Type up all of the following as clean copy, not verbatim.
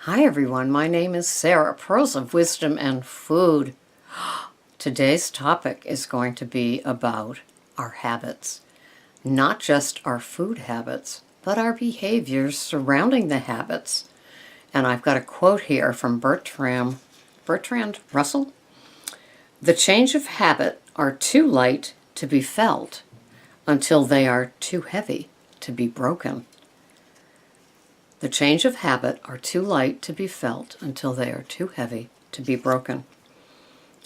Hi everyone, my name is Sarah, Pearls of Wisdom and Food. Today's topic is going to be about our habits. Not just our food habits, but our behaviors surrounding the habits. And I've got a quote here from Bertrand Russell. The change of habit are too light to be felt until they are too heavy to be broken. The change of habit are too light to be felt until they are too heavy to be broken.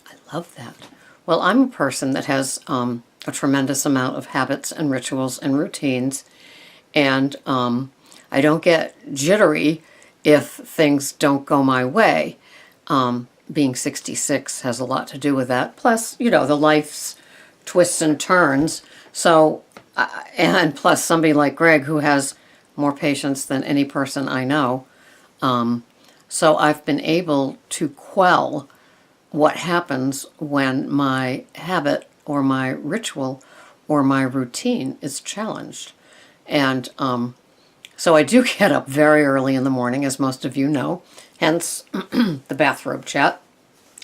I love that. Well, I'm a person that has a tremendous amount of habits and rituals and routines, and I don't get jittery if things don't go my way. Being 66 has a lot to do with that. Plus, the life's twists and turns. So, and plus somebody like Greg who has more patience than any person I know. So I've been able to quell what happens when my habit or my ritual or my routine is challenged. And so I do get up very early in the morning, as most of you know, hence the bathrobe chat.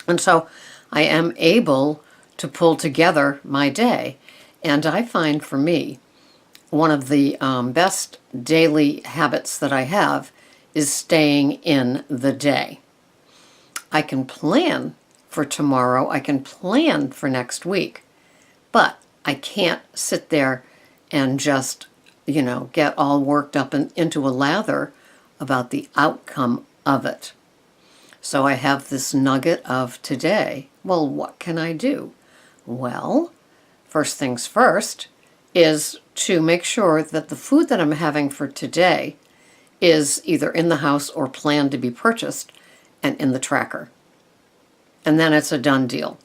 And so I am able to pull together my day. And I find for me, one of the best daily habits that I have is staying in the day. I can plan for tomorrow, I can plan for next week, but I can't sit there and just, get all worked up and into a lather about the outcome of it. So I have this nugget of today. Well, what can I do? Well, first things first is to make sure that the food that I'm having for today is either in the house or planned to be purchased and in the tracker. And then it's a done deal.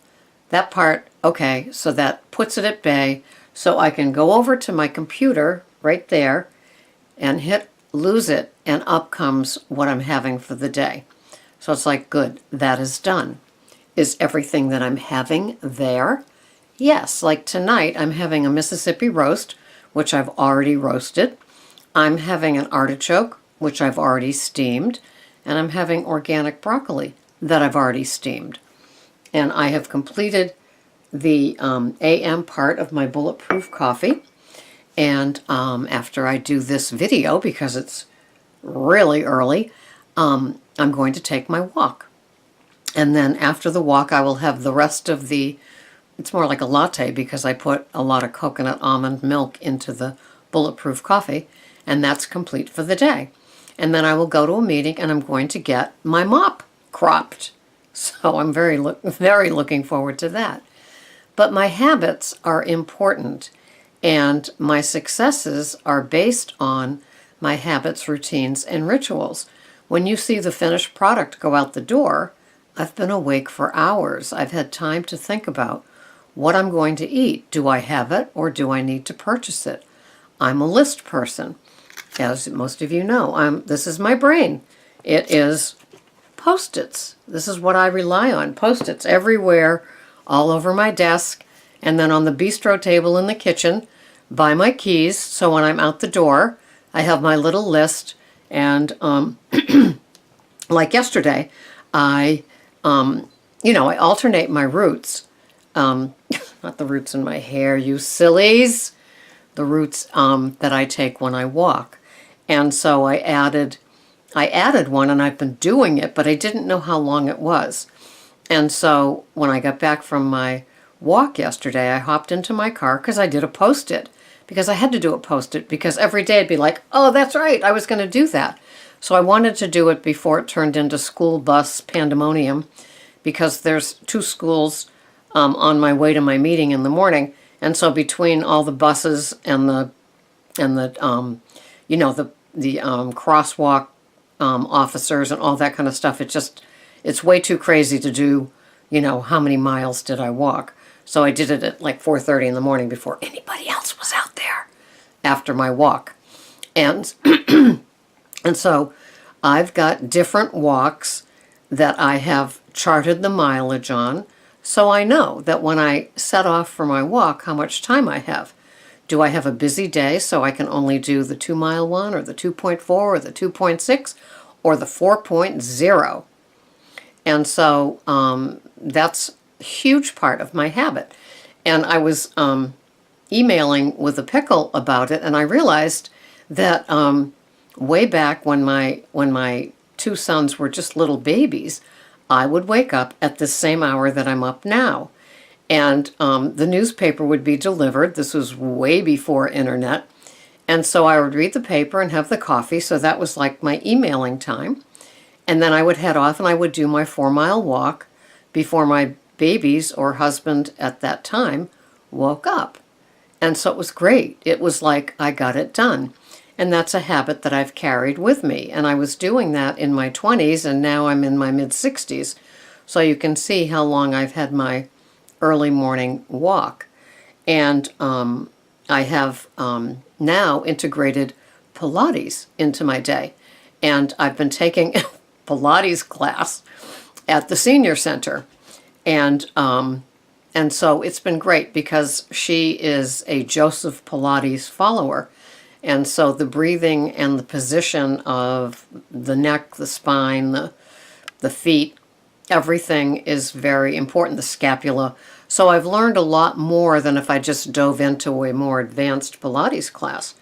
That part, okay, so that puts it at bay, so I can go over to my computer right there and hit lose it, and up comes what I'm having for the day. So it's like, good, that is done. Is everything that I'm having there? Yes, like tonight I'm having a Mississippi roast, which I've already roasted. I'm having an artichoke, which I've already steamed. And I'm having organic broccoli that I've already steamed. And I have completed the AM part of my bulletproof coffee. And after I do this video, because it's really early, I'm going to take my walk. And then after the walk, I will have the rest of it's more like a latte because I put a lot of coconut almond milk into the bulletproof coffee, and that's complete for the day. And then I will go to a meeting and I'm going to get my mop cropped. So I'm very looking forward to that. But my habits are important, and my successes are based on my habits, routines, and rituals. When you see the finished product go out the door, I've been awake for hours. I've had time to think about what I'm going to eat. Do I have it or do I need to purchase it? I'm a list person. As most of you know, this is my brain. It is Post-its. This is what I rely on. Post-its everywhere, all over my desk, and then on the bistro table in the kitchen by my keys. So when I'm out the door, I have my little list. And like yesterday, I alternate my roots. Not the roots in my hair, you sillies. The roots that I take when I walk. And so I added one, and I've been doing it, but I didn't know how long it was. And so when I got back from my walk yesterday, I hopped into my car because I did a Post-it. Because I had to do a Post-it, because every day I'd be like, oh, that's right, I was going to do that. So I wanted to do it before it turned into school bus pandemonium, because there's 2 schools on my way to my meeting in the morning. And so between all the buses and the crosswalk officers and all that kind of stuff, it's way too crazy to do, how many miles did I walk. So I did it at like 4:30 in the morning before anybody else was out there after my walk. And and so I've got different walks that I have charted the mileage on, so I know that when I set off for my walk, how much time I have. Do I have a busy day so I can only do the 2-mile one or the 2.4 or the 2.6? or the 4.0. And so that's a huge part of my habit. And I was emailing with a pickle about it, and I realized that way back when my two sons were just little babies, I would wake up at the same hour that I'm up now. And the newspaper would be delivered. This was way before internet. And so I would read the paper and have the coffee. So that was like my emailing time. And then I would head off and I would do my 4-mile walk before my babies or husband at that time woke up. And so it was great. It was like I got it done. And that's a habit that I've carried with me. And I was doing that in my 20s, and now I'm in my mid-60s. So you can see how long I've had my early morning walk. And I have now integrated Pilates into my day. And I've been taking Pilates class at the senior center. And so it's been great because she is a Joseph Pilates follower. And so the breathing and the position of the neck, the spine, the feet, everything is very important, the scapula. So I've learned a lot more than if I just dove into a more advanced Pilates class.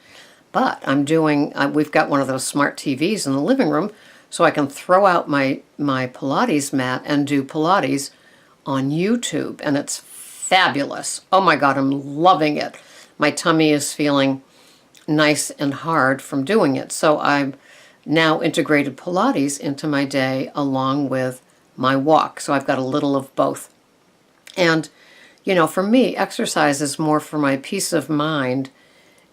But we've got one of those smart TVs in the living room, so I can throw out my Pilates mat and do Pilates on YouTube, and it's fabulous. Oh my God, I'm loving it. My tummy is feeling nice and hard from doing it. So I've now integrated Pilates into my day along with my walk. So I've got a little of both. And, for me, exercise is more for my peace of mind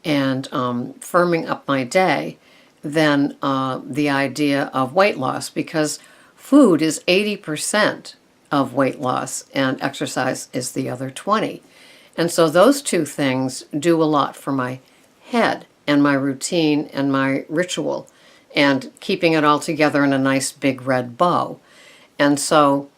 and firming up my day than the idea of weight loss, because food is 80% of weight loss and exercise is the other 20. And so those two things do a lot for my head and my routine and my ritual and keeping it all together in a nice big red bow. And so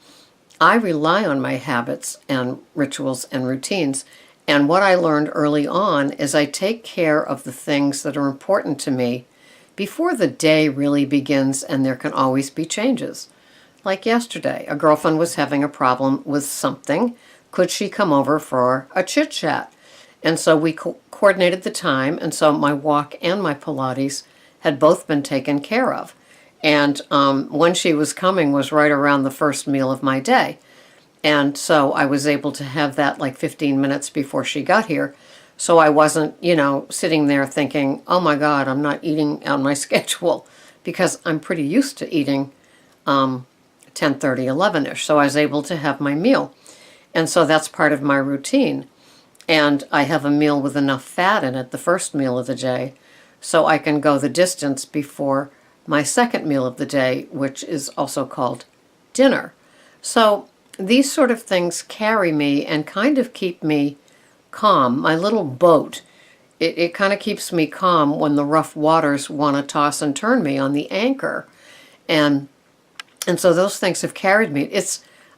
I rely on my habits and rituals and routines. And what I learned early on is I take care of the things that are important to me before the day really begins, and there can always be changes. Like yesterday, a girlfriend was having a problem with something. Could she come over for a chit chat? And so we coordinated the time, and so my walk and my Pilates had both been taken care of. And when she was coming was right around the first meal of my day. And so I was able to have that like 15 minutes before she got here. So I wasn't, sitting there thinking, oh my God, I'm not eating on my schedule, because I'm pretty used to eating 10:30, 11ish. So I was able to have my meal. And so that's part of my routine. And I have a meal with enough fat in it, the first meal of the day, so I can go the distance before my second meal of the day, which is also called dinner. So these sort of things carry me and kind of keep me calm. My little boat, it kind of keeps me calm when the rough waters want to toss and turn me on the anchor. And so those things have carried me.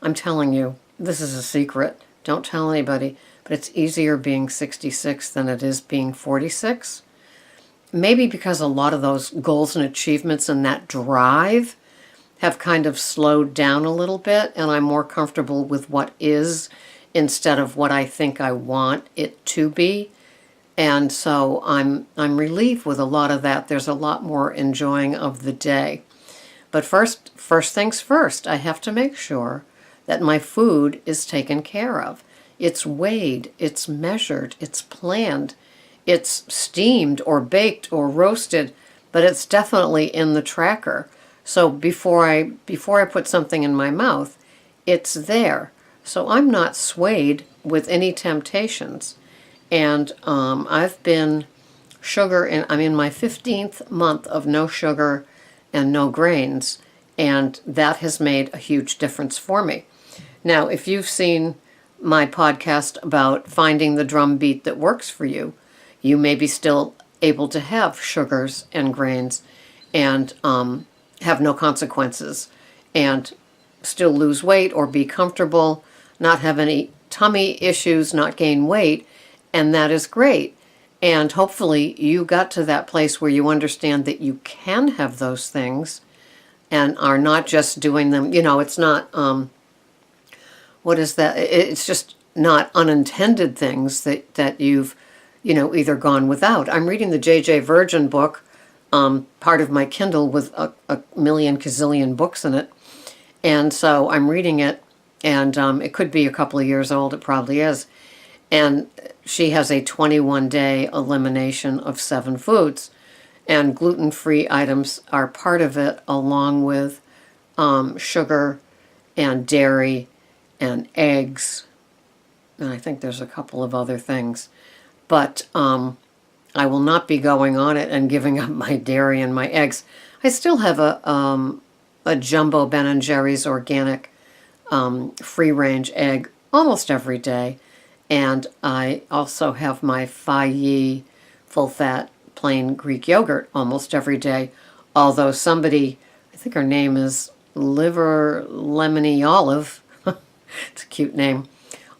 I'm telling you, this is a secret. Don't tell anybody. But it's easier being 66 than it is being 46. Maybe because a lot of those goals and achievements and that drive have kind of slowed down a little bit, and I'm more comfortable with what is instead of what I think I want it to be. And so I'm relieved with a lot of that. There's a lot more enjoying of the day. But first things first, I have to make sure that my food is taken care of. It's weighed, it's measured, it's planned, it's steamed or baked or roasted, but it's definitely in the tracker. So before I put something in my mouth, it's there. So I'm not swayed with any temptations. And I've been I'm in my 15th month of no sugar and no grains, and that has made a huge difference for me. Now, if you've seen my podcast about finding the drum beat that works for you, you may be still able to have sugars and grains and have no consequences and still lose weight or be comfortable, not have any tummy issues, not gain weight, and that is great. And hopefully you got to that place where you understand that you can have those things and are not just doing them, it's not, what is that? It's just not unintended things that you've, either gone without. I'm reading the J.J. Virgin book, part of my Kindle with a million gazillion books in it. And so I'm reading it, and it could be a couple of years old. It probably is. And she has a 21-day elimination of 7 foods. And gluten-free items are part of it, along with sugar and dairy and eggs. And I think there's a couple of other things. But I will not be going on it and giving up my dairy and my eggs. I still have a jumbo Ben & Jerry's organic free-range egg almost every day. And I also have my Faiyi full-fat plain Greek yogurt almost every day. Although somebody, I think her name is Liver Lemony Olive, it's a cute name,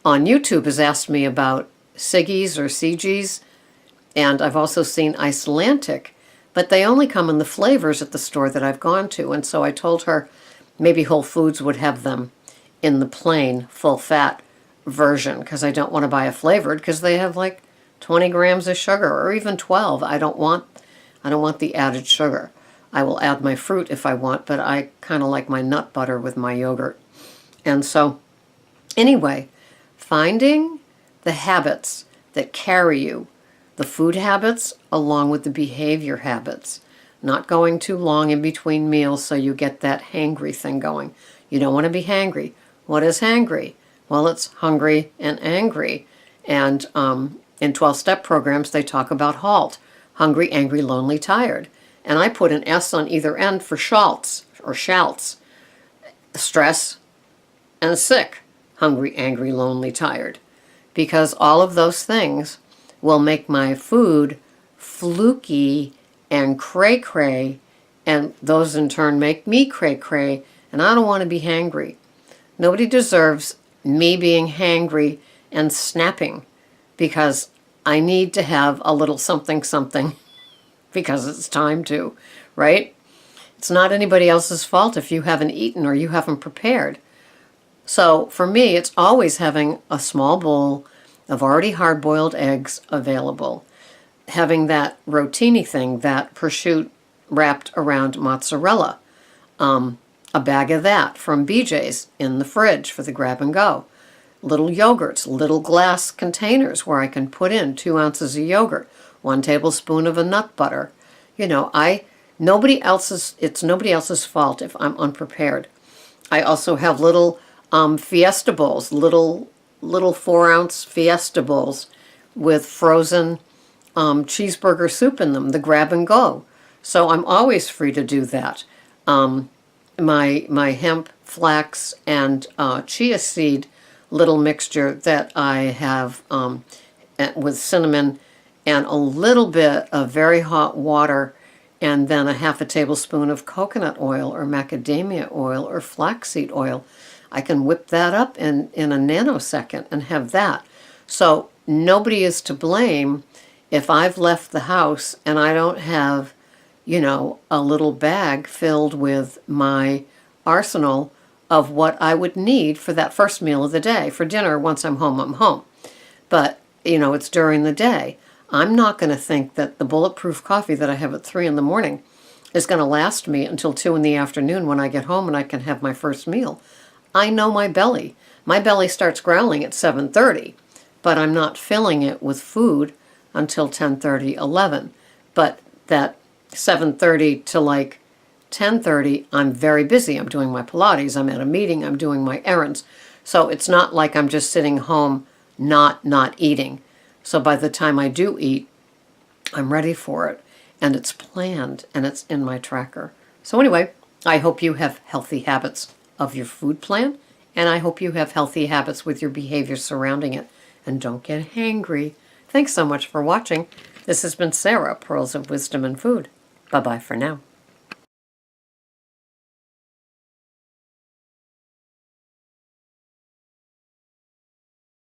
on YouTube has asked me about Siggi's or CG's. And I've also seen Icelandic, but they only come in the flavors at the store that I've gone to. And so I told her maybe Whole Foods would have them in the plain, full-fat version, because I don't want to buy a flavored, because they have like 20 grams of sugar, or even 12. I don't want the added sugar. I will add my fruit if I want, but I kind of like my nut butter with my yogurt. And so, anyway, finding the habits that carry you, the food habits along with the behavior habits. Not going too long in between meals so you get that hangry thing going. You don't want to be hangry. What is hangry? Well, it's hungry and angry. And in 12-step programs, they talk about HALT. Hungry, angry, lonely, tired. And I put an S on either end for SHALTs, or SHALTs. Stress and sick. Hungry, angry, lonely, tired. Because all of those things will make my food fluky and cray-cray, and those in turn make me cray-cray, and I don't want to be hangry. Nobody deserves me being hangry and snapping, because I need to have a little something something because it's time to, right? It's not anybody else's fault if you haven't eaten or you haven't prepared. So for me, it's always having a small bowl of already hard-boiled eggs available, having that rotini thing, that prosciutto wrapped around mozzarella, a bag of that from BJ's in the fridge for the grab and go, little yogurts, little glass containers where I can put in 2 ounces of yogurt, 1 tablespoon of a nut butter. It's nobody else's fault if I'm unprepared. I also have little Fiesta bowls, little 4-ounce Fiesta bowls with frozen cheeseburger soup in them, the grab and go. So I'm always free to do that. My hemp, flax, and chia seed little mixture that I have with cinnamon and a little bit of very hot water, and then a half a tablespoon of coconut oil or macadamia oil or flaxseed oil. I can whip that up in a nanosecond and have that. So nobody is to blame if I've left the house and I don't have, a little bag filled with my arsenal of what I would need for that first meal of the day. For dinner, once I'm home. But, it's during the day. I'm not going to think that the bulletproof coffee that I have at 3 in the morning is going to last me until 2 in the afternoon when I get home and I can have my first meal. I know my belly. My belly starts growling at 7:30, but I'm not filling it with food until 10:30, 11. But that 7:30 to like 10:30, I'm very busy. I'm doing my Pilates, I'm at a meeting, I'm doing my errands. So it's not like I'm just sitting home not eating. So by the time I do eat, I'm ready for it, and it's planned, and it's in my tracker. So anyway, I hope you have healthy habits of your food plan, and I hope you have healthy habits with your behavior surrounding it. And don't get hangry. Thanks so much for watching. This has been Sarah, Pearls of Wisdom and Food. Bye-bye for now.